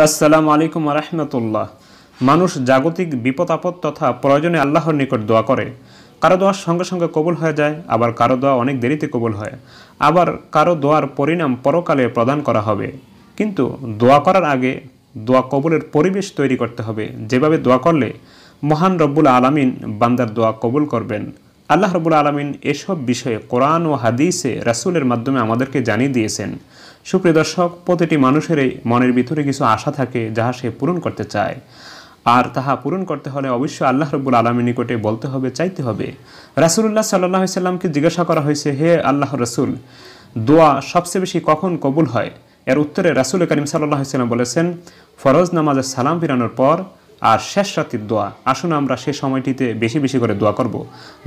আসসালামু আলাইকুম রাহমাতুল্লাহ। মানুষ জাগতিক বিপদ আপদ তথা প্রয়োজনে আল্লাহর নিকট দোয়া করে। কারো দোয়ার সঙ্গে সঙ্গে কবুল হয়ে যায়, আবার কারো দোয়া অনেক দেরিতে কবুল হয়, আবার কারো দোয়ার পরিণাম পরকালে প্রদান করা হবে। কিন্তু দোয়া করার আগে দোয়া কবুলের পরিবেশ তৈরি করতে হবে, যেভাবে দোয়া করলে মহান রব্বুল আলামিন বান্দার দোয়া কবুল করবেন। আল্লাহ রব্বুল আলামিন এসব বিষয়ে কোরআন ও হাদিসে রাসূলের মাধ্যমে আমাদেরকে জানিয়ে দিয়েছেন। সুপ্রিয় দর্শক, প্রতিটি মানুষেরই মনের ভিতরে কিছু আশা থাকে যাহা সে পূরণ করতে চায়, আর তাহা পূরণ করতে হলে অবশ্যই আল্লাহ রব্বুল আলামিনের নিকটে বলতে হবে, চাইতে হবে। রাসূলুল্লাহ সাল্লাল্লাহু আলাইহি সাল্লামকে জিজ্ঞাসা করা হয়েছে, হে আল্লাহর রাসূল, দোয়া সবচেয়ে বেশি কখন কবুল হয়? এর উত্তরে রাসূল করিম সাল্লাল্লাহু আলাইহি সাল্লাম বলেছেন, ফরজ নামাজের সালাম ফিরানোর পর আর শেষ রাতের দোয়া। আসুন আমরা সে সময়টিতে বেশি বেশি করে দোয়া করব।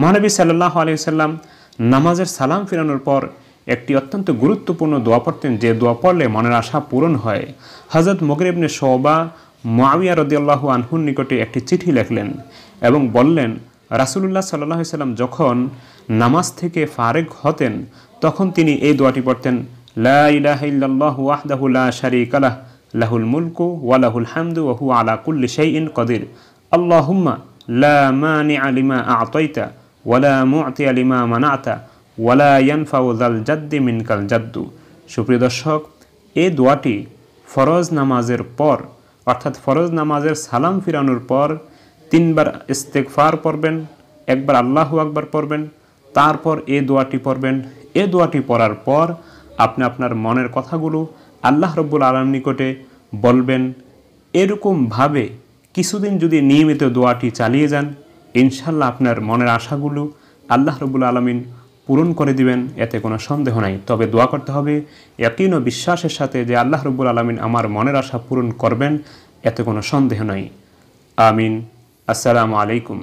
মহানবী সাল্লাল্লাহু আলাইহি সাল্লাম নামাজের সালাম ফিরানোর পর একটি অত্যন্ত গুরুত্বপূর্ণ দোয়া পড়তেন, যে দোয়া পড়লে মনের আশা পূরণ হয়। হযরত মুগির ইবনে শুবা মুআবিয়া রাদিয়াল্লাহু আনহুর নিকটে একটি চিঠি লিখলেন এবং বললেন, রাসূলুল্লাহ সাল্লাল্লাহু আলাইহি সাল্লাম যখন নামাজ থেকে ফারেগ হতেন তখন তিনি এই দোয়াটি পড়তেন, লা ইলাহা ইল্লাল্লাহু ওয়াহদাহু লা শারীকা লাহু লাহুল মুলকু ওয়া লাহুল হামদু ওয়া হুয়া আলা কুল্লি শাইইন কাদির। আল্লাহুম্মা লা মানিআ লিমা আ'তাইতা ওয়া লা মু'তিয়া লিমা মানা'তা ওয়া লা ইয়ানফাউ যাল জাদ্দি মিনকাল জাদ্দু। সুপ্রিয় দর্শক, এই দোয়াটি ফরজ নামাজের পর অর্থাৎ ফরজ নামাজের সালাম ফিরানোর পর 3 বার ইস্তেগফার পড়বেন, একবার আল্লাহু আকবার পড়বেন, তারপর এই দোয়াটি পড়বেন। এই দোয়াটি পড়ার পর আপনি আপনার মনের কথাগুলো আল্লাহ রব্বুল আলামিনের নিকটে বলবেন। এরকমভাবে কিছুদিন যদি নিয়মিত দোয়াটি চালিয়ে যান, ইনশাল্লাহ আপনার মনের আশাগুলো আল্লাহ রব্বুল আলামিন পূরণ করে দিবেন, এতে কোনো সন্দেহ নাই। তবে দোয়া করতে হবে ইয়াকিন ও বিশ্বাসের সাথে যে আল্লাহ রব্বুল আলামিন আমার মনের আশা পূরণ করবেন, এতে কোনো সন্দেহ নাই। আমিন। আসসালামু আলাইকুম।